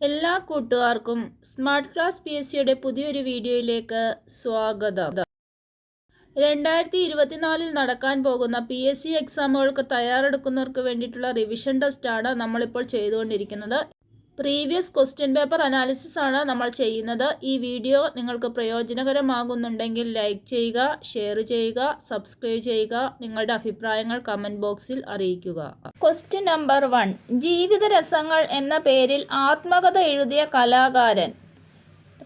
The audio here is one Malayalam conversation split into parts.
എല്ലാ കൂട്ടുകാർക്കും സ്മാർട്ട് ക്ലാസ് PSCയുടെ പുതിയൊരു വീഡിയോയിലേക്ക് സ്വാഗതം. 2024 നടക്കാൻ പോകുന്ന PSC എക്സാമുകൾക്ക് തയ്യാറെടുക്കുന്നവർക്ക് വേണ്ടിയിട്ടുള്ള റിവിഷൻ ടെസ്റ്റാണ് നമ്മളിപ്പോൾ ചെയ്തുകൊണ്ടിരിക്കുന്നത്. പ്രീവിയസ് ക്വസ്റ്റ്യൻ പേപ്പർ അനാലിസിസ് ആണ് നമ്മൾ ചെയ്യുന്നത്. ഈ വീഡിയോ നിങ്ങൾക്ക് പ്രയോജനകരമാകുന്നുണ്ടെങ്കിൽ ലൈക്ക് ചെയ്യുക, ഷെയർ ചെയ്യുക, സബ്സ്ക്രൈബ് ചെയ്യുക. നിങ്ങളുടെ അഭിപ്രായങ്ങൾ കമൻറ്റ് ബോക്സിൽ അറിയിക്കുക. Question number 1. ജീവിതരസങ്ങൾ എന്ന പേരിൽ ആത്മകഥ എഴുതിയ കലാകാരൻ.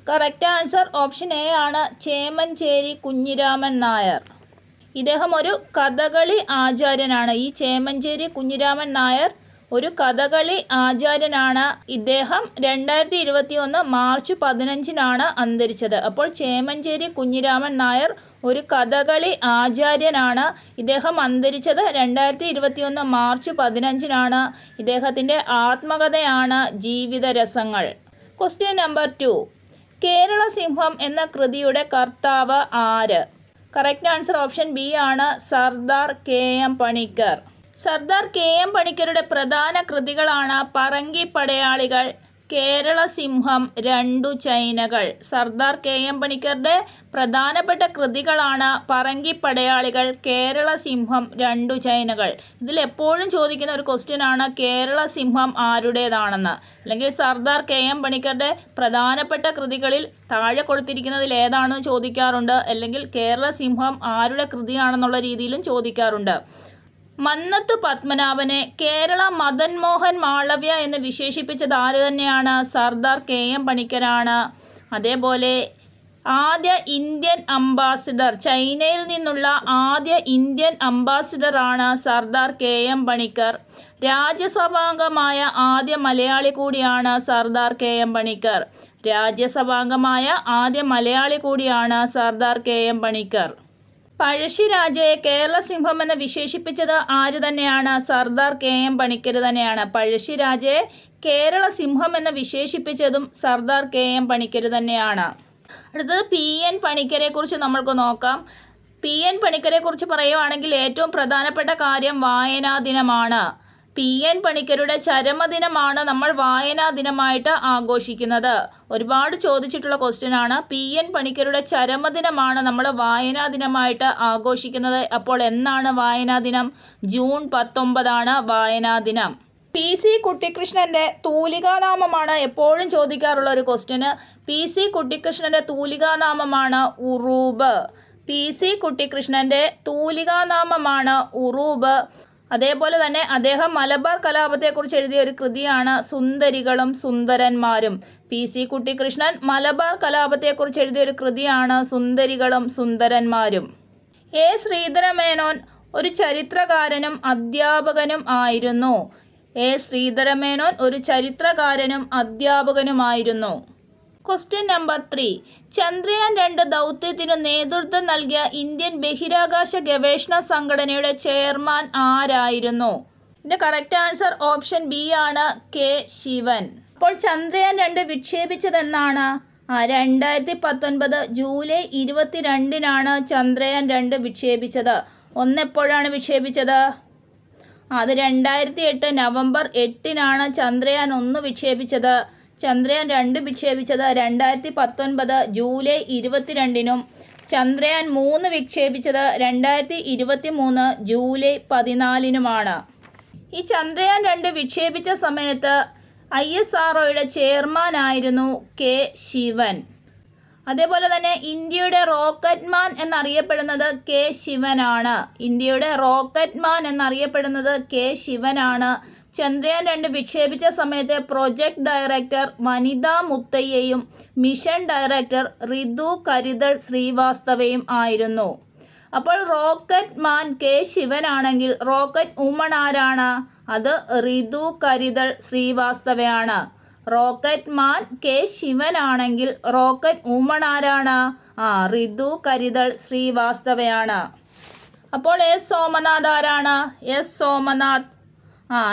കറക്റ്റ് ആൻസർ ഓപ്ഷൻ എ ആണ്, ചേമഞ്ചേരി കുഞ്ഞിരാമൻ നായർ. ഇദ്ദേഹം ഒരു കഥകളി ആചാര്യനാണ്. ഈ ചേമഞ്ചേരി കുഞ്ഞിരാമൻ നായർ ഒരു കഥകളി ആചാര്യനാണ്. ഇദ്ദേഹം 2021 മാർച്ച് 15 അന്തരിച്ചത്. അപ്പോൾ ചേമഞ്ചേരി കുഞ്ഞിരാമൻ നായർ ഒരു കഥകളി ആചാര്യനാണ്. ഇദ്ദേഹം അന്തരിച്ചത് 2021 മാർച്ച് 15 ഇദ്ദേഹത്തിൻ്റെ ആത്മകഥയാണ് ജീവിതരസങ്ങൾ. Question number 2. കേരള സിംഹം എന്ന കൃതിയുടെ കർത്താവ് ആര്? കറക്റ്റ് ആൻസർ ഓപ്ഷൻ ബി ആണ്, സർദാർ KM പണിക്കർ. സർദാർ KM പണിക്കരുടെ പ്രധാന കൃതികളാണ് പറങ്കി പടയാളികൾ, കേരള സിംഹം, രണ്ടു ചൈനകൾ. സർദാർ KM പണിക്കരുടെ പ്രധാനപ്പെട്ട കൃതികളാണ് പറങ്കി പടയാളികൾ, കേരള സിംഹം, രണ്ടു ചൈനകൾ. ഇതിൽ എപ്പോഴും ചോദിക്കുന്ന ഒരു ക്വസ്റ്റ്യൻ ആണ് കേരള സിംഹം ആരുടേതാണെന്ന്. അല്ലെങ്കിൽ സർദാർ KM പണിക്കരുടെ പ്രധാനപ്പെട്ട കൃതികളിൽ താഴെ കൊടുത്തിരിക്കുന്നതിൽ ഏതാണെന്ന് ചോദിക്കാറുണ്ട്. അല്ലെങ്കിൽ കേരള സിംഹം ആരുടെ കൃതിയാണെന്നുള്ള രീതിയിലും ചോദിക്കാറുണ്ട്. മന്നത്ത് പത്മനാഭനെ കേരള മദൻ മോഹൻ മാളവ്യ എന്ന് വിശേഷിപ്പിച്ചത് ആര് തന്നെയാണ്? സർദാർ KM പണിക്കരാണ്. അതേപോലെ ആദ്യ ഇന്ത്യൻ അംബാസിഡർ, ചൈനയിൽ നിന്നുള്ള ആദ്യ ഇന്ത്യൻ അംബാസിഡർ ആണ് സർദാർ KM പണിക്കർ. രാജ്യസഭാംഗമായ ആദ്യ മലയാളി കൂടിയാണ് സർദാർ KM പണിക്കർ. രാജ്യസഭാംഗമായ ആദ്യ മലയാളി കൂടിയാണ് സർദാർ KM പണിക്കർ. പഴശ്ശിരാജയെ കേരള സിംഹം എന്ന് വിശേഷിപ്പിച്ചത് ആര് തന്നെയാണ്? സർദാർ KM പണിക്കർ തന്നെയാണ്. പഴശ്ശിരാജയെ കേരള സിംഹം എന്ന് വിശേഷിപ്പിച്ചതും സർദാർ KM പണിക്കർ തന്നെയാണ്. അടുത്തത് PN പണിക്കരെ കുറിച്ച് നമ്മൾക്ക് നോക്കാം. PN പണിക്കരെ കുറിച്ച് പറയുവാണെങ്കിൽ ഏറ്റവും പ്രധാനപ്പെട്ട കാര്യം വായനാ ദിനമാണ്. PN പണിക്കരുടെ ചരമദിനമാണ് നമ്മൾ വായനാ ദിനമായിട്ട് ആഘോഷിക്കുന്നത്. ഒരുപാട് ചോദിച്ചിട്ടുള്ള ക്വസ്റ്റ്യൻ ആണ്. PN പണിക്കരുടെ ചരമദിനമാണ് നമ്മൾ വായനാ ദിനമായിട്ട് ആഘോഷിക്കുന്നത്. അപ്പോൾ എന്നാണ് വായനാ ദിനം? ജൂൺ 19 വായനാ ദിനം. PC കുട്ടിക്കൃഷ്ണന്റെ തൂലികാനാമമാണ് എപ്പോഴും ചോദിക്കാറുള്ള ഒരു ക്വസ്റ്റ്യൻ. PC കുട്ടിക്കൃഷ്ണന്റെ തൂലികാനാമമാണ് ഉറൂബ്. PC കുട്ടിക്കൃഷ്ണന്റെ തൂലികാനാമമാണ് ഉറൂബ്. അതേപോലെ തന്നെ അദ്ദേഹം മലബാർ കലാപത്തെക്കുറിച്ച് എഴുതിയ ഒരു കൃതിയാണ് സുന്ദരികളും സുന്ദരന്മാരും. PC കുട്ടിക്കൃഷ്ണൻ മലബാർ കലാപത്തെക്കുറിച്ച് എഴുതിയ ഒരു കൃതിയാണ് സുന്ദരികളും സുന്ദരന്മാരും. A ശ്രീധരമേനോൻ ഒരു ചരിത്രകാരനും അധ്യാപകനും ആയിരുന്നു. A ശ്രീധരമേനോൻ ഒരു ചരിത്രകാരനും അധ്യാപകനുമായിരുന്നു. Question number 3. ചന്ദ്രയാൻ 2 ദൗത്യത്തിനു നേതൃത്വം നൽകിയ ഇന്ത്യൻ ബഹിരാകാശ ഗവേഷണ സംഘടനയുടെ ചെയർമാൻ ആരായിരുന്നു? ഇതിന്റെ കറക്റ്റ് ആൻസർ ഓപ്ഷൻ ബി ആണ്, K ശിവൻ. അപ്പോൾ ചന്ദ്രയാൻ 2 വിക്ഷേപിച്ചതെന്നാണ്? 2019 ജൂലൈ 22 ചന്ദ്രയാൻ 2 വിക്ഷേപിച്ചത്. എപ്പോഴാണ് വിക്ഷേപിച്ചത്? അത് 2008 നവംബർ 8 ചന്ദ്രയാൻ 1 വിക്ഷേപിച്ചത്. ചന്ദ്രയാൻ 2 വിക്ഷേപിച്ചത് 2019 ജൂലൈ 22 ചന്ദ്രയാൻ 3 വിക്ഷേപിച്ചത് 2023 ജൂലൈ 14 ഈ ചന്ദ്രയാൻ 2 വിക്ഷേപിച്ച സമയത്ത് ISROയുടെ ചെയർമാൻ ആയിരുന്നു K ശിവൻ. അതേപോലെ തന്നെ ഇന്ത്യയുടെ റോക്കറ്റ് മാൻ എന്നറിയപ്പെടുന്നത് K ശിവനാണ്. ഇന്ത്യയുടെ റോക്കറ്റ് മാൻ എന്നറിയപ്പെടുന്നത് K ശിവനാണ്. ചന്ദ്രയാൻ 2 വിക്ഷേപിച്ച സമയത്ത് പ്രൊജക്ട് ഡയറക്ടർ വനിതാ മുത്തയ്യയും മിഷൻ ഡയറക്ടർ റിതു കരിതൾ ശ്രീവാസ്തവയും ആയിരുന്നു. അപ്പോൾ റോക്കറ്റ് മാൻ K ശിവനാണെങ്കിൽ റോക്കറ്റ് വുമൺ ആരാണ്? അത് റിതു കരിതൾ ശ്രീവാസ്തവയാണ്. റോക്കറ്റ് മാൻ K ശിവനാണെങ്കിൽ റോക്കറ്റ് വുമൺ ആരാണ്? റിതു കരിതൾ ശ്രീവാസ്തവയാണ്. അപ്പോൾ S സോമനാഥ് ആരാണ്? S സോമനാഥ്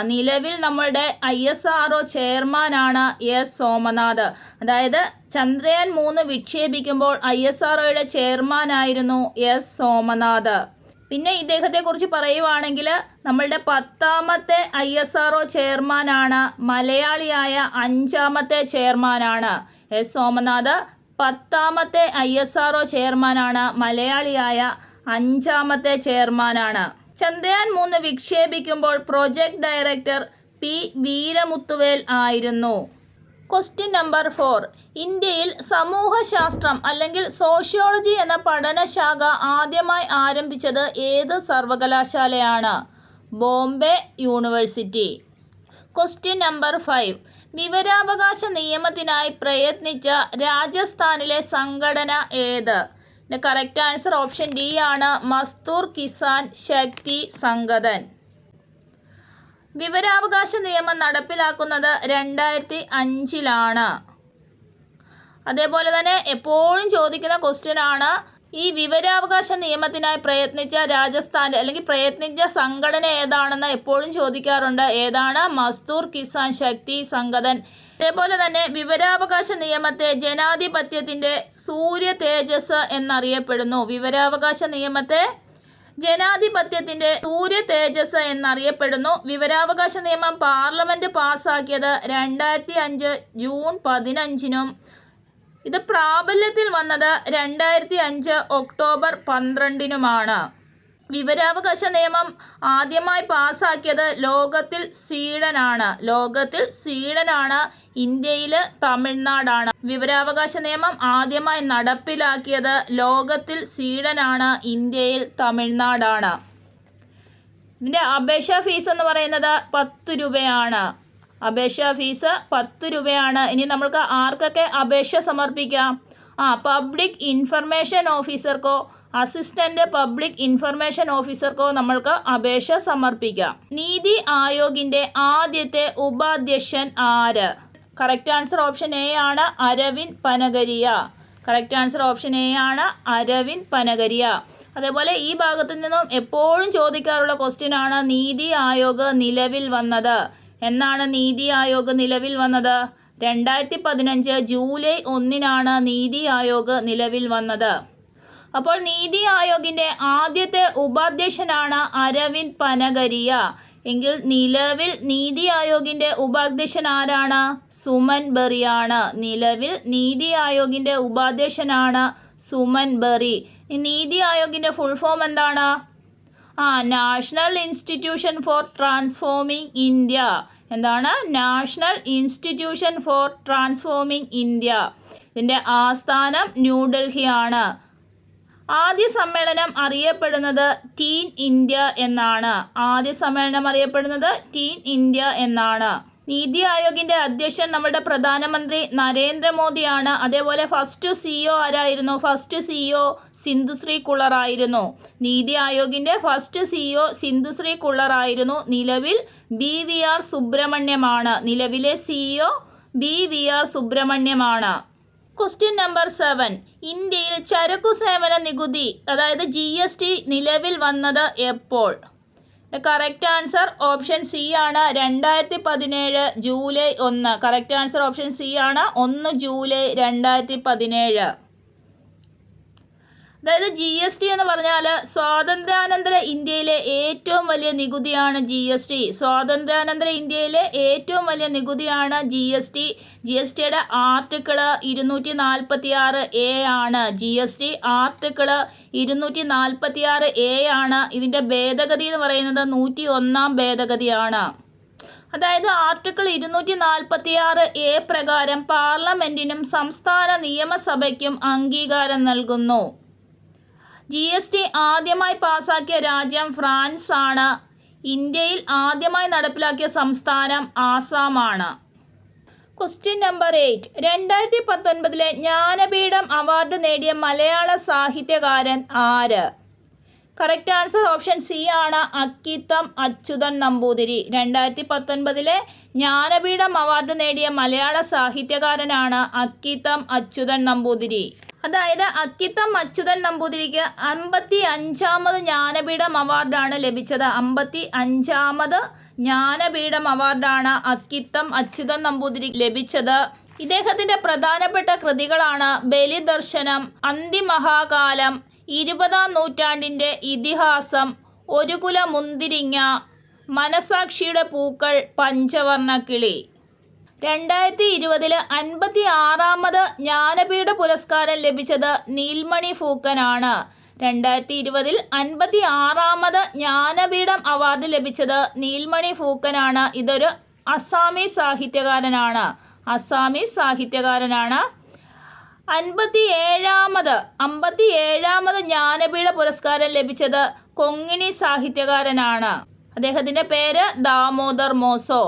നിലവിൽ നമ്മളുടെ ISRO ചെയർമാനാണ് S സോമനാഥ്. അതായത് ചന്ദ്രയാൻ 3 വിക്ഷേപിക്കുമ്പോൾ ISROയുടെ ചെയർമാനായിരുന്നു S സോമനാഥ്. പിന്നെ ഇദ്ദേഹത്തെക്കുറിച്ച് പറയുവാണെങ്കിൽ നമ്മളുടെ 10ാമത്തെ ISRO ചെയർമാനാണ്, മലയാളിയായ 5ാമത്തെ ചെയർമാനാണ്. എസ് സോമനാഥ് 10ാമത്തെ ISRO ചെയർമാനാണ്, മലയാളിയായ 5ാമത്തെ ചെയർമാനാണ്. ചന്ദ്രയാൻ 3 വിക്ഷേപിക്കുമ്പോൾ പ്രൊജക്ട് ഡയറക്ടർ പി വീരമുത്തുവേൽ ആയിരുന്നു. Question number 4. ഇന്ത്യയിൽ സമൂഹശാസ്ത്രം അല്ലെങ്കിൽ സോഷ്യോളജി എന്ന പഠനശാഖ ആദ്യമായി ആരംഭിച്ചത് ഏത് സർവകലാശാലയാണ്? ബോംബെ യൂണിവേഴ്സിറ്റി. Question number 5. വിവരാവകാശ നിയമത്തിനായി പ്രയത്നിച്ച രാജസ്ഥാനിലെ സംഘടന ഏത്? കറക്റ്റ് ആൻസർ ഓപ്ഷൻ ഡി ആണ്, മസ്ദൂർ കിസാൻ ശക്തി സംഗതൻ. വിവരാവകാശ നിയമം നടപ്പിലാക്കുന്നത് 2005 അതേപോലെ തന്നെ എപ്പോഴും ചോദിക്കുന്ന ക്വസ്റ്റ്യൻ ആണ്, ഈ വിവരാവകാശ നിയമത്തിനായി പ്രയത്നിച്ച രാജസ്ഥാൻ അല്ലെങ്കിൽ പ്രയത്നിച്ച സംഘടന ഏതാണെന്ന് എപ്പോഴും ചോദിക്കാറുണ്ട്. ഏതാണ്? മസ്ദൂർ കിസാൻ ശക്തി സംഗതൻ. അതേപോലെ തന്നെ വിവരാവകാശ നിയമത്തെ ജനാധിപത്യത്തിന്റെ സൂര്യ തേജസ് എന്നറിയപ്പെടുന്നു. വിവരാവകാശ നിയമത്തെ ജനാധിപത്യത്തിന്റെ സൂര്യ തേജസ് എന്നറിയപ്പെടുന്നു. വിവരാവകാശ നിയമം പാർലമെന്റ് പാസാക്കിയത് 2005 ജൂൺ 15 ഇത് പ്രാബല്യത്തിൽ വന്നത് 2005 ഒക്ടോബർ 12 വിവരാവകാശ നിയമം ആദ്യമായി പാസാക്കിയത് ലോകത്തിൽ സ്വീഡനാണ്. ഇന്ത്യയിൽ തമിഴ്നാടാണ്. വിവരാവകാശ നിയമം ആദ്യമായി നടപ്പിലാക്കിയത് ലോകത്തിൽ സ്വീഡനാണ്, ഇന്ത്യയിൽ തമിഴ്നാടാണ്. ഇതിന്റെ അപേക്ഷാ ഫീസ് എന്ന് പറയുന്നത് 10 രൂപയാണ്. അപേക്ഷാ ഫീസ് 10 രൂപയാണ്. ഇനി നമ്മൾക്ക് ആർക്കൊക്കെ അപേക്ഷ സമർപ്പിക്കാം? പബ്ലിക് ഇൻഫർമേഷൻ ഓഫീസർക്കോ അസിസ്റ്റന്റ് പബ്ലിക് ഇൻഫർമേഷൻ ഓഫീസർക്കോ നമ്മൾക്ക് അപേക്ഷ സമർപ്പിക്കാം. നീതി ആയോഗിന്റെ ആദ്യത്തെ ഉപാധ്യക്ഷൻ ആര്? കറക്റ്റ് ആൻസർ ഓപ്ഷൻ എ ആണ്, Arvind Panagariya. Correct answer option A ആണ്, അരവിന്ദ് പനഗരിയ. അതേപോലെ ഈ ഭാഗത്തു നിന്നും എപ്പോഴും ചോദിക്കാറുള്ള ക്വസ്റ്റ്യൻ ആണ്, നീതി ആയോഗ് നിലവിൽ വന്നത്. എന്നാണ് നീതി ആയോഗ് നിലവിൽ വന്നത്? 2015 ജൂലൈ 1 നീതി ആയോഗ് നിലവിൽ വന്നത്. അപ്പോൾ നീതി ആയോഗിന്റെ ആദ്യത്തെ ഉപാധ്യക്ഷനാണ് അരവിന്ദ് പനഗരിയ. എങ്കിൽ നിലവിൽ നീതി ആയോഗിന്റെ ഉപാധ്യക്ഷൻ ആരാണ്? സുമൻ ബെറിയാണ്. നിലവിൽ നീതി ആയോഗിന്റെ ഉപാധ്യക്ഷനാണ് സുമൻ ബെറി. നീതി ആയോഗിന്റെ ഫുൾ ഫോം എന്താണ്? National institution for transforming India. എന്താണ്? National institution for transforming India. ഇതിന്റെ ആസ്ഥാനം ന്യൂഡൽഹിയാണ്. ആദ്യ സമ്മേളനം അറിയപ്പെടുന്നത് ടീൻ ഇന്ത്യ എന്നാണ്. നീതി ആയോഗിന്റെ അധ്യക്ഷൻ നമ്മുടെ പ്രധാനമന്ത്രി നരേന്ദ്രമോദിയാണ്. അതേപോലെ ഫസ്റ്റ് CEO ആരായിരുന്നു? ഫസ്റ്റ് CEO സിന്ധുശ്രീ കുളർ ആയിരുന്നു. നീതി ആയോഗിന്റെ ഫസ്റ്റ് CEO സിന്ധുശ്രീ കുളർ ആയിരുന്നു. നിലവിൽ BVR സുബ്രഹ്മണ്യമാണ്. നിലവിലെ CEO BVR സുബ്രഹ്മണ്യമാണ്. Question number 7. ഇന്ത്യയിൽ ചരക്കു സേവന നികുതി അതായത് GST നിലവിൽ വന്നത് എപ്പോൾ? കറക്റ്റ് ആൻസർ ഓപ്ഷൻ സി ആണ്, 2017 July 1. Correct answer option C ആണ്, 1 ജൂലൈ 2017. അതായത് GST എന്ന് പറഞ്ഞാൽ സ്വാതന്ത്ര്യാനന്തര ഇന്ത്യയിലെ ഏറ്റവും വലിയ നികുതിയാണ് GST. സ്വാതന്ത്ര്യാനന്തര ഇന്ത്യയിലെ ഏറ്റവും വലിയ നികുതിയാണ് GST. GSTയുടെ ആർട്ടിക്കിൾ 246A ആണ്. GST ആർട്ടിക്കിൾ 246A ആണ്. ഇതിന്റെ ഭേദഗതി എന്ന് പറയുന്നത് 101 ഭേദഗതിയാണ്. അതായത് ആർട്ടിക്കിൾ 246A പ്രകാരം പാർലമെന്റിനും സംസ്ഥാന നിയമസഭയ്ക്കും അംഗീകാരം നൽകുന്നു. GST ആദ്യമായി പാസാക്കിയ രാജ്യം ഫ്രാൻസ് ആണ്. ഇന്ത്യയിൽ ആദ്യമായി നടപ്പിലാക്കിയ സംസ്ഥാനം ആസാമാണ്. Question number 8. 2019 ജ്ഞാനപീഠം അവാർഡ് നേടിയ മലയാള സാഹിത്യകാരൻ ആര്? കറക്റ്റ് ആൻസർ ഓപ്ഷൻ സി ആണ്, അക്കിത്തം അച്യുതൻ നമ്പൂതിരി. 2019 ജ്ഞാനപീഠം അവാർഡ് നേടിയ മലയാള സാഹിത്യകാരനാണ് അക്കിത്തം അച്യുതൻ നമ്പൂതിരി. അതായത് അക്കിത്തം അച്യുതൻ നമ്പൂതിരിക്ക് 55ാമത് ജ്ഞാനപീഠം അവാർഡാണ് ലഭിച്ചത്. 55ാമത് ജ്ഞാനപീഠം അവാർഡാണ് അക്കിത്തം അച്യുതൻ നമ്പൂതിരിക്ക് ലഭിച്ചത്. ഇദ്ദേഹത്തിന്റെ പ്രധാനപ്പെട്ട കൃതികളാണ് ബലിദർശനം, അന്തിമഹാകാലം, 20-ാം നൂറ്റാണ്ടിൻ്റെ ഇതിഹാസം, ഒരു കുല മുന്തിരിങ്ങ, മനസാക്ഷിയുടെ പൂക്കൾ, പഞ്ചവർണ്ണക്കിളി. 2020 56-ാമത് ജ്ഞാനപീഠ പുരസ്കാരം ലഭിച്ചത് നീൽമണി ഫൂക്കനാണ്. 2020 56-ാമത് ജ്ഞാനപീഠം അവാർഡ് ലഭിച്ചത് നീൽമണി ഫൂക്കനാണ്. ഇതൊരു അസാമീസ് സാഹിത്യകാരനാണ്. 57-ാമത് ജ്ഞാനപീഠ പുരസ്കാരം ലഭിച്ചത് കൊങ്ങിണി സാഹിത്യകാരനാണ്. അദ്ദേഹത്തിൻ്റെ പേര് ദാമോദർ മോസോ.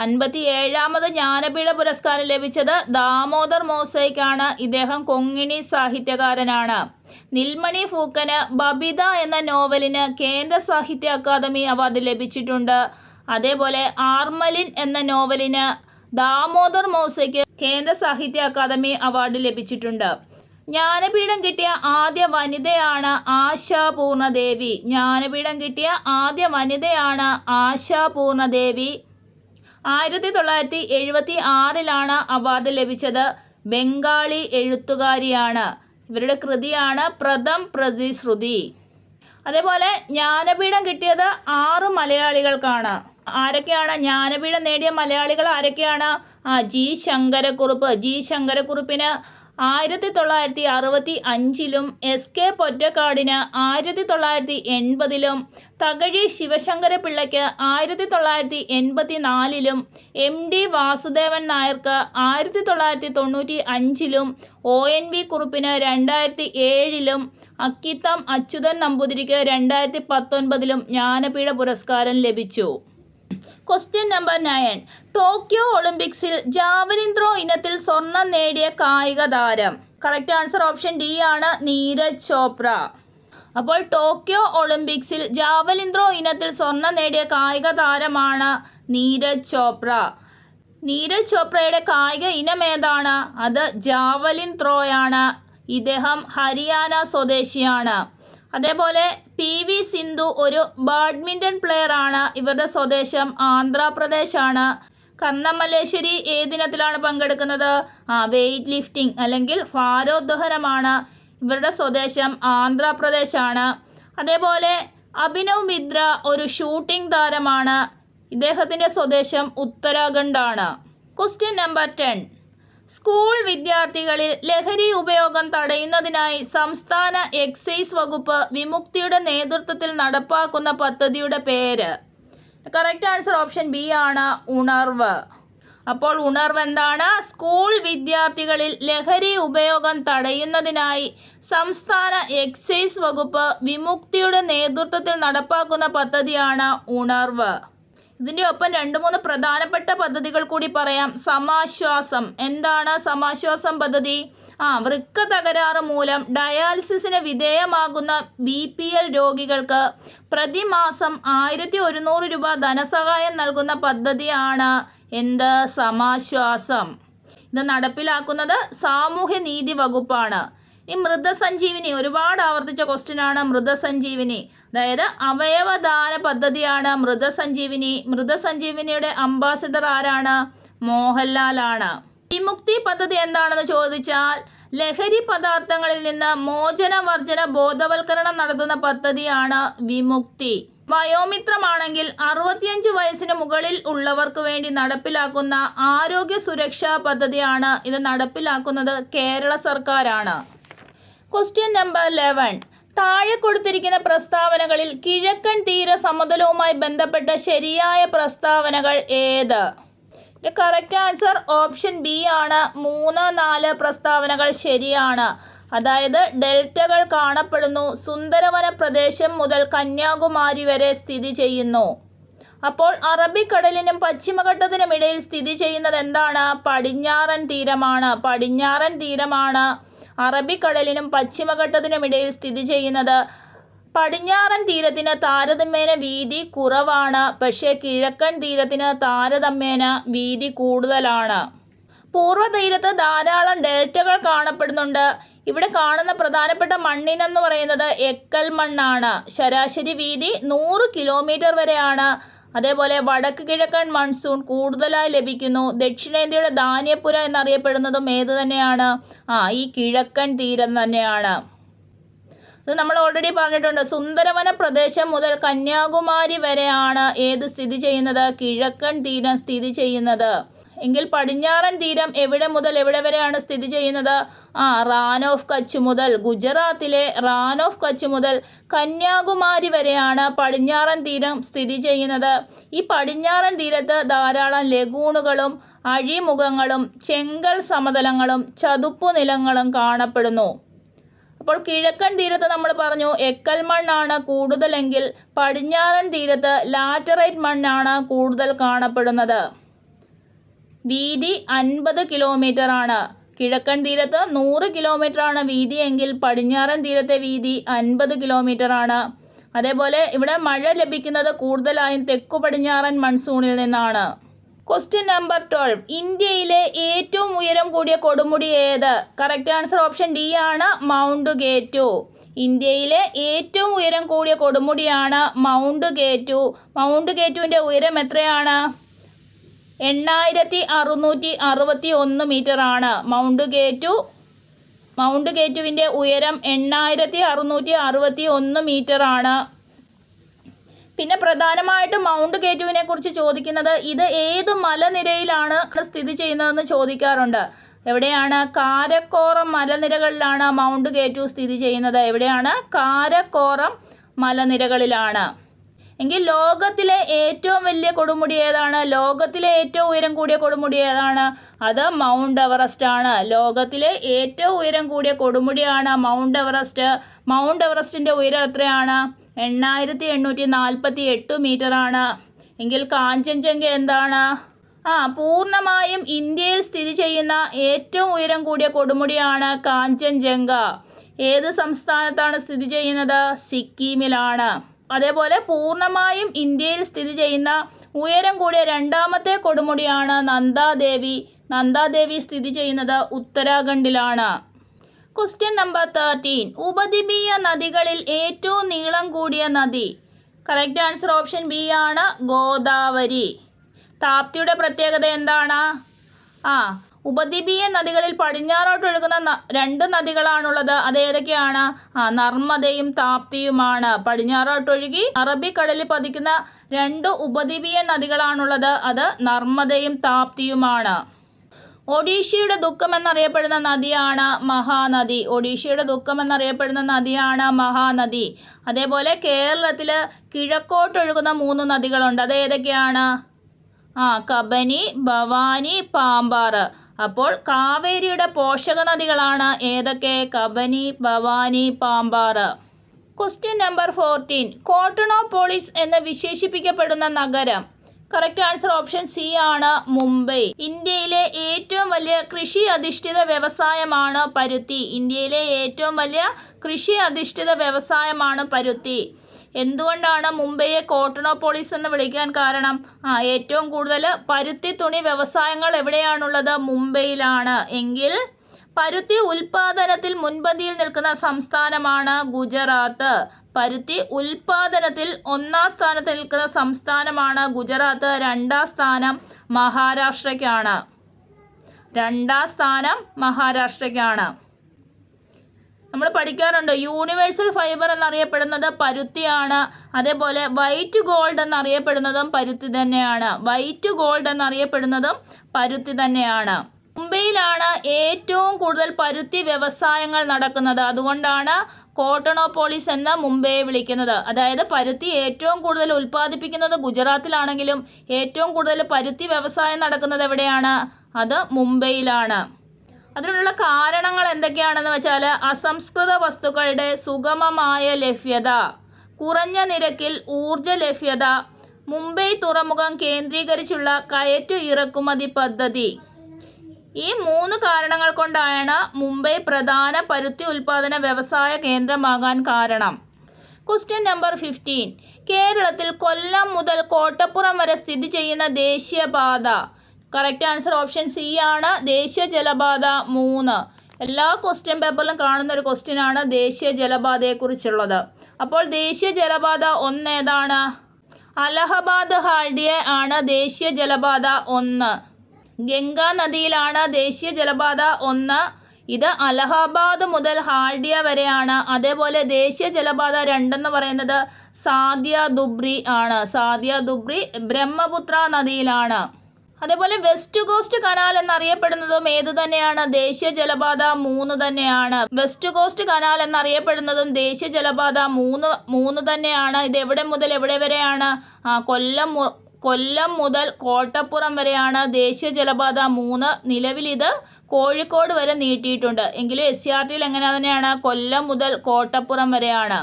57-ാമത് ജ്ഞാനപീഠ പുരസ്കാരം ലഭിച്ചത് ദാമോദർ മോസോയ്ക്കാണ്. ഇദ്ദേഹം കൊങ്ങിണി സാഹിത്യകാരനാണ്. നീൽമണി ഫൂക്കന് ബബിത എന്ന നോവലിന് കേന്ദ്ര സാഹിത്യ അക്കാദമി അവാർഡ് ലഭിച്ചിട്ടുണ്ട്. അതേപോലെ ആർമലിൻ എന്ന നോവലിന് ദാമോദർ മോസോയ്ക്ക് കേന്ദ്ര സാഹിത്യ അക്കാദമി അവാർഡ് ലഭിച്ചിട്ടുണ്ട്. ജ്ഞാനപീഠം കിട്ടിയ ആദ്യ വനിതയാണ് ആശാപൂർണദേവി. 1976 അവാർഡ് ലഭിച്ചത്. ബംഗാളി എഴുത്തുകാരിയാണ്. ഇവരുടെ കൃതിയാണ് പ്രഥം പ്രതിശ്രുതി. അതേപോലെ ജ്ഞാനപീഠം കിട്ടിയത് 6 മലയാളികൾക്കാണ്. ആരൊക്കെയാണ് ജ്ഞാനപീഠം നേടിയ മലയാളികൾ? ആരൊക്കെയാണ്? ജി ശങ്കരക്കുറുപ്പിന് 1965-ലും, എസ് കെ പൊറ്റക്കാടിന് 1980-ലും, തകഴി ശിവശങ്കരപിള്ളയ്ക്ക് 1984-ലും, എം ഡി വാസുദേവൻ നായർക്ക് 1995-ലും, ONV കുറുപ്പിന് 2007-ലും, അക്കിത്തം അച്യുതൻ നമ്പൂതിരിക്ക് 2019-ലും ജ്ഞാനപീഠ പുരസ്കാരം ലഭിച്ചു. Question number 9. ടോക്കിയോ ഒളിമ്പിക്സിൽ ജാവലിൻ ത്രോ ഇനത്തിൽ സ്വർണം നേടിയ കായിക താരം. കറക്റ്റ് ആൻസർ ഓപ്ഷൻ ഡി ആണ്, നീരജ് ചോപ്ര. അപ്പോൾ ടോക്കിയോ ഒളിമ്പിക്സിൽ ജാവലിൻ ത്രോ ഇനത്തിൽ സ്വർണം നേടിയ കായിക താരമാണ് നീരജ് ചോപ്ര. നീരജ് ചോപ്രയുടെ കായിക ഇനം ഏതാണ്? അത് ജാവലിൻ ത്രോയാണ്. ഇദ്ദേഹം ഹരിയാന സ്വദേശിയാണ്. അതേപോലെ PV സിന്ധു ഒരു ബാഡ്മിൻ്റൺ പ്ലെയർ ആണ്. ഇവരുടെ സ്വദേശം ആന്ധ്രാപ്രദേശാണ്. കർണമല്ലേശ്വരി ഏതിനത്തിലാണ് പങ്കെടുക്കുന്നത്? വെയ്റ്റ് ലിഫ്റ്റിംഗ് അല്ലെങ്കിൽ ഭാരോദ്വഹനമാണ്. ഇവരുടെ സ്വദേശം ആന്ധ്രാപ്രദേശാണ്. അതേപോലെ അഭിനവ് മിത്ര ഒരു ഷൂട്ടിംഗ് താരമാണ്. ഇദ്ദേഹത്തിൻ്റെ സ്വദേശം ഉത്തരാഖണ്ഡാണ്. Question number 10. സ്കൂൾ വിദ്യാർത്ഥികളിൽ ലഹരി ഉപയോഗം തടയുന്നതിനായി സംസ്ഥാന എക്സൈസ് വകുപ്പ് വിമുക്തിയുടെ നേതൃത്വത്തിൽ നടപ്പാക്കുന്ന പദ്ധതിയുടെ പേര്. കറക്റ്റ് ആൻസർ ഓപ്ഷൻ ബി ആണ്, ഉണർവ്. അപ്പോൾ ഉണർവ് എന്താണ്? സ്കൂൾ വിദ്യാർത്ഥികളിൽ ലഹരി ഉപയോഗം തടയുന്നതിനായി സംസ്ഥാന എക്സൈസ് വകുപ്പ് വിമുക്തിയുടെ നേതൃത്വത്തിൽ നടപ്പാക്കുന്ന പദ്ധതിയാണ് ഉണർവ്. ഇതിൻ്റെ ഒപ്പം 2-3 പ്രധാനപ്പെട്ട പദ്ധതികൾ കൂടി പറയാം. സമാശ്വാസം. എന്താണ് സമാശ്വാസം പദ്ധതി? വൃക്ക തകരാറ് മൂലം ഡയാലിസിസിന് വിധേയമാകുന്ന BPL രോഗികൾക്ക് പ്രതിമാസം 1100 രൂപ ധനസഹായം നൽകുന്ന പദ്ധതിയാണ് എന്ത്? സമാശ്വാസം. ഇത് നടപ്പിലാക്കുന്നത് സാമൂഹ്യനീതി വകുപ്പാണ്. ഈ മൃതസഞ്ജീവിനി ഒരുപാട് ആവർത്തിച്ച ക്വസ്റ്റ്യൻ ആണ്. മൃതസഞ്ജീവിനി അതായത് അവയവദാന പദ്ധതിയാണ് മൃതസഞ്ജീവിനി. മൃതസഞ്ജീവിനിയുടെ അംബാസിഡർ ആരാണ്? മോഹൻലാൽ ആണ്. വിമുക്തി പദ്ധതി എന്താണെന്ന് ചോദിച്ചാൽ ലഹരി പദാർത്ഥങ്ങളിൽ നിന്ന് മോചനവർജന ബോധവൽക്കരണം നടത്തുന്ന പദ്ധതിയാണ് വിമുക്തി. വയോമിത്രമാണെങ്കിൽ 65 വയസ്സിന് മുകളിൽ ഉള്ളവർക്ക് വേണ്ടി നടപ്പിലാക്കുന്ന ആരോഗ്യ സുരക്ഷാ പദ്ധതിയാണ്. ഇത് നടപ്പിലാക്കുന്നത് കേരള സർക്കാരാണ്. Question number 11. താഴെ കൊടുത്തിരിക്കുന്ന പ്രസ്താവനകളിൽ കിഴക്കൻ തീര സമതലവുമായി ബന്ധപ്പെട്ട ശരിയായ പ്രസ്താവനകൾ ഏത്? കറക്റ്റ് ആൻസർ ഓപ്ഷൻ ബി ആണ്. 3, 4 പ്രസ്താവനകൾ ശരിയാണ്. അതായത് ഡെൽറ്റകൾ കാണപ്പെടുന്നു. സുന്ദരവന പ്രദേശം മുതൽ കന്യാകുമാരി വരെ സ്ഥിതി ചെയ്യുന്നു. അപ്പോൾ അറബിക്കടലിനും പശ്ചിമഘട്ടത്തിനും ഇടയിൽ സ്ഥിതി ചെയ്യുന്നത് എന്താണ്? പടിഞ്ഞാറൻ തീരമാണ്. അറബിക്കടലിനും പശ്ചിമഘട്ടത്തിനും ഇടയിൽ സ്ഥിതി ചെയ്യുന്നത്. പടിഞ്ഞാറൻ തീരത്തിന് താരതമ്യേന വീതി കുറവാണ്. പക്ഷേ കിഴക്കൻ തീരത്തിന് താരതമ്യേന വീതി കൂടുതലാണ്. പൂർവ്വ തീരത്ത് ധാരാളം ഡെൽറ്റകൾ കാണപ്പെടുന്നുണ്ട്. ഇവിടെ കാണുന്ന പ്രധാനപ്പെട്ട മണ്ണിനെന്ന് പറയുന്നത് എക്കൽ മണ്ണാണ്. ശരാശരി വീതി 100 കിലോമീറ്റർ വരെയാണ്. അതേപോലെ വടക്ക് കിഴക്കൻ മൺസൂൺ കൂടുതലായി ലഭിക്കുന്നു. ദക്ഷിണേന്ത്യയുടെ ധാന്യപ്പുര എന്നറിയപ്പെടുന്നതും ഏത് തന്നെയാണ്? ഈ കിഴക്കൻ തീരം തന്നെയാണ്. ഇത് നമ്മൾ ഓൾറെഡി പറഞ്ഞിട്ടുണ്ട്. സുന്ദരവന പ്രദേശം മുതൽ കന്യാകുമാരി വരെയാണ് ഏത് സ്ഥിതി ചെയ്യുന്നത്? കിഴക്കൻ തീരം സ്ഥിതി ചെയ്യുന്നത്. എങ്കിൽ പടിഞ്ഞാറൻ തീരം എവിടെ മുതൽ എവിടെ വരെയാണ് സ്ഥിതി ചെയ്യുന്നത്? റാൻ ഓഫ് കച്ച് മുതൽ, ഗുജറാത്തിലെ റാൻ ഓഫ് കച്ച് മുതൽ കന്യാകുമാരി വരെയാണ് പടിഞ്ഞാറൻ തീരം സ്ഥിതി ചെയ്യുന്നത്. ഈ പടിഞ്ഞാറൻ തീരത്ത് ധാരാളം ലഗൂണുകളും അഴിമുഖങ്ങളും ചെങ്കൽ സമതലങ്ങളും ചതുപ്പു നിലങ്ങളും കാണപ്പെടുന്നു. അപ്പോൾ കിഴക്കൻ തീരത്ത് നമ്മൾ പറഞ്ഞു എക്കൽ മണ്ണാണ് കൂടുതലെങ്കിൽ പടിഞ്ഞാറൻ തീരത്ത് ലാറ്ററൈറ്റ് മണ്ണാണ് കൂടുതൽ കാണപ്പെടുന്നത്. വീതി 50 കിലോമീറ്റർ ആണ്. കിഴക്കൻ തീരത്ത് 100 കിലോമീറ്റർ ആണ് വീതി എങ്കിൽ പടിഞ്ഞാറൻ തീരത്തെ വീതി 50 കിലോമീറ്റർ ആണ്. അതേപോലെ ഇവിടെ മഴ ലഭിക്കുന്നത് കൂടുതലായും തെക്കു പടിഞ്ഞാറൻ മൺസൂണിൽ നിന്നാണ്. Question number 12. ഇന്ത്യയിലെ ഏറ്റവും ഉയരം കൂടിയ കൊടുമുടി ഏത്? കറക്റ്റ് ആൻസർ ഓപ്ഷൻ ഡി ആണ്, മൗണ്ട് കെ2. ഇന്ത്യയിലെ ഏറ്റവും ഉയരം കൂടിയ കൊടുമുടിയാണ് മൗണ്ട് കെ2. മൗണ്ട് കെ2വിൻ്റെ ഉയരം എത്രയാണ്? 8661 മീറ്റർ ആണ്. മൗണ്ട് കെ2വിൻ്റെ ഉയരം 8661 മീറ്റർ ആണ്. പിന്നെ പ്രധാനമായിട്ടും മൗണ്ട് കെ2വിനെ കുറിച്ച് ചോദിക്കുന്നത് ഇത് ഏത് മലനിരയിലാണ് സ്ഥിതി ചെയ്യുന്നതെന്ന് ചോദിക്കാറുണ്ട്. എവിടെയാണ്? കാരക്കോറം മലനിരകളിലാണ് മൗണ്ട് കെ2 സ്ഥിതി ചെയ്യുന്നത്. എവിടെയാണ്? കാരക്കോറം മലനിരകളിലാണ്. എങ്കിൽ ലോകത്തിലെ ഏറ്റവും വലിയ കൊടുമുടി ഏതാണ്? ലോകത്തിലെ ഏറ്റവും ഉയരം കൂടിയ കൊടുമുടി ഏതാണ്? അത് മൗണ്ട് എവറസ്റ്റ് ആണ്. ലോകത്തിലെ ഏറ്റവും ഉയരം കൂടിയ കൊടുമുടിയാണ് മൗണ്ട് എവറസ്റ്റ്. മൗണ്ട് എവറസ്റ്റിന്റെ ഉയരം എത്രയാണ്? 8848 മീറ്റർ ആണ്. എങ്കിൽ കാഞ്ചൻജംഗ എന്താണ്? പൂർണ്ണമായും ഇന്ത്യയിൽ സ്ഥിതി ചെയ്യുന്ന ഏറ്റവും ഉയരം കൂടിയ കൊടുമുടിയാണ് കാഞ്ചൻജംഗ. ഏത് സംസ്ഥാനത്താണ് സ്ഥിതി ചെയ്യുന്നത്? സിക്കിമിലാണ്. അതേപോലെ പൂർണ്ണമായും ഇന്ത്യയിൽ സ്ഥിതി ചെയ്യുന്ന ഉയരം കൂടിയ രണ്ടാമത്തെ കൊടുമുടിയാണ് നന്ദാദേവി. നന്ദാദേവി സ്ഥിതി ചെയ്യുന്നത് ഉത്തരാഖണ്ഡിലാണ്. Question number 13. ഉപദ്വീപീയ നദികളിൽ ഏറ്റവും നീളം കൂടിയ നദി? കറക്റ്റ് ആൻസർ ഓപ്ഷൻ ബി ആണ്, ഗോദാവരി. താപ്തിയുടെ പ്രത്യേകത എന്താണ്? ഉപദ്വീപീയ നദികളിൽ പടിഞ്ഞാറോട്ട് ഒഴുകുന്ന 2 നദികളാണുള്ളത്. അത് ഏതൊക്കെയാണ്? നർമ്മദയും താപ്തിയുമാണ്. പടിഞ്ഞാറോട്ടൊഴുകി അറബിക്കടലിൽ പതിക്കുന്ന 2 ഉപദ്വീപീയ നദികളാണുള്ളത്. അത് നർമ്മദയും താപ്തിയുമാണ്. ഒഡീഷയുടെ ദുഃഖം എന്നറിയപ്പെടുന്ന നദിയാണ് മഹാനദി. ഒഡീഷയുടെ ദുഃഖം എന്നറിയപ്പെടുന്ന നദിയാണ് മഹാനദി. അതേപോലെ കേരളത്തിൽ കിഴക്കോട്ടൊഴുകുന്ന 3 നദികളുണ്ട്. അത് ഏതൊക്കെയാണ്? കബനി, ഭവാനി, പാമ്പാർ. അപ്പോൾ കാവേരിയുടെ പോഷക നദികളാണ് ഏതൊക്കെ? Kabini, Bhavani, Pambar. Question number 14. Cottonopolis എന്ന് വിശേഷിപ്പിക്കപ്പെടുന്ന നഗരം? കറക്റ്റ് ആൻസർ ഓപ്ഷൻ സി ആണ്, മുംബൈ. ഇന്ത്യയിലെ ഏറ്റവും വലിയ കൃഷി അധിഷ്ഠിത വ്യവസായമാണ് പരുത്തി. ഇന്ത്യയിലെ ഏറ്റവും വലിയ കൃഷി അധിഷ്ഠിത വ്യവസായമാണ് പരുത്തി. എന്തുകൊണ്ടാണ് മുംബൈയെ കോട്ടണോപോളിസ് എന്ന് വിളിക്കാൻ കാരണം? ഏറ്റവും കൂടുതൽ പരുത്തി തുണി വ്യവസായങ്ങൾ എവിടെയാണുള്ളത്? മുംബൈയിലാണ്. എങ്കിൽ പരുത്തി ഉൽപാദനത്തിൽ മുൻപന്തിയിൽ നിൽക്കുന്ന സംസ്ഥാനമാണ് ഗുജറാത്ത്. പരുത്തി ഉൽപാദനത്തിൽ 1ാം സ്ഥാനത്ത് നിൽക്കുന്ന സംസ്ഥാനമാണ് ഗുജറാത്ത്. 2ാം സ്ഥാനം മഹാരാഷ്ട്രയ്ക്കാണ്. 2ാം സ്ഥാനം മഹാരാഷ്ട്രയ്ക്കാണ്. നമ്മൾ പഠിക്കാറുണ്ട് യൂണിവേഴ്സൽ ഫൈബർ എന്നറിയപ്പെടുന്നത് പരുത്തിയാണ്. അതേപോലെ വൈറ്റ് ഗോൾഡ് എന്നറിയപ്പെടുന്നതും പരുത്തി തന്നെയാണ്. വൈറ്റ് ഗോൾഡ് എന്നറിയപ്പെടുന്നതും പരുത്തി തന്നെയാണ്. മുംബൈയിലാണ് ഏറ്റവും കൂടുതൽ പരുത്തി വ്യവസായങ്ങൾ നടക്കുന്നത്. അതുകൊണ്ടാണ് കോട്ടണോപോളിസ് എന്ന് മുംബൈയെ വിളിക്കുന്നത്. അതായത് പരുത്തി ഏറ്റവും കൂടുതൽ ഉൽപ്പാദിപ്പിക്കുന്നത് ഗുജറാത്തിലാണെങ്കിലും ഏറ്റവും കൂടുതൽ പരുത്തി വ്യവസായം നടക്കുന്നത് എവിടെയാണ്? അത് മുംബൈയിലാണ്. അതിനുള്ള കാരണങ്ങൾ എന്തൊക്കെയാണെന്ന് വെച്ചാൽ അസംസ്കൃത വസ്തുക്കളുടെ സുഗമമായ ലഭ്യത, കുറഞ്ഞ നിരക്കിൽ ഊർജ ലഭ്യത, മുംബൈ തുറമുഖം കേന്ദ്രീകരിച്ചുള്ള കയറ്റു ഇറക്കുമതി പദ്ധതി. ഈ 3 കാരണങ്ങൾ കൊണ്ടാണ് മുംബൈ പ്രധാന പരുത്തി ഉൽപാദന വ്യവസായ കേന്ദ്രമാകാൻ കാരണം. Question number 15. കേരളത്തിൽ കൊല്ലം മുതൽ കോട്ടപ്പുറം വരെ സ്ഥിതി ചെയ്യുന്ന ദേശീയപാത? കറക്റ്റ് ആൻസർ ഓപ്ഷൻ സി ആണ്, ദേശീയ ജലപാത 3. എല്ലാ ക്വസ്റ്റ്യൻ പേപ്പറിലും കാണുന്ന ഒരു ക്വസ്റ്റ്യൻ ആണ് ദേശീയ ജലപാതയെക്കുറിച്ചുള്ളത്. അപ്പോൾ ദേശീയ ജലപാത 1 ഏതാണ്? അലഹബാദ് ഹാൽഡിയ ആണ് ദേശീയ ജലപാത 1. ഗംഗാ നദിയിലാണ് ദേശീയ ജലപാത 1. ഇത് അലഹാബാദ് മുതൽ ഹാൽഡിയ വരെയാണ്. അതേപോലെ ദേശീയ ജലപാത 2 എന്ന് പറയുന്നത് സാദിയ ദുബ്രി ആണ്. സാദിയ ദുബ്രി ബ്രഹ്മപുത്ര നദിയിലാണ്. അതേപോലെ വെസ്റ്റ് കോസ്റ്റ് കനാൽ എന്നറിയപ്പെടുന്നതും ഏത് തന്നെയാണ്? ദേശീയ ജലപാത 3 തന്നെയാണ്. വെസ്റ്റ് കോസ്റ്റ് കനാൽ എന്നറിയപ്പെടുന്നതും ദേശീയ ജലപാത 3 തന്നെയാണ്. ഇത് എവിടെ മുതൽ എവിടെ വരെയാണ്? കൊല്ലം മുതൽ കോട്ടപ്പുറം വരെയാണ് ദേശീയ ജലപാത 3. നിലവിൽ ഇത് കോഴിക്കോട് വരെ നീട്ടിയിട്ടുണ്ട്. എങ്കിലും SCRTയിൽ എങ്ങനെ തന്നെയാണ്? കൊല്ലം മുതൽ കോട്ടപ്പുറം വരെയാണ്.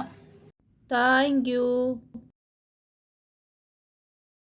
Thank you.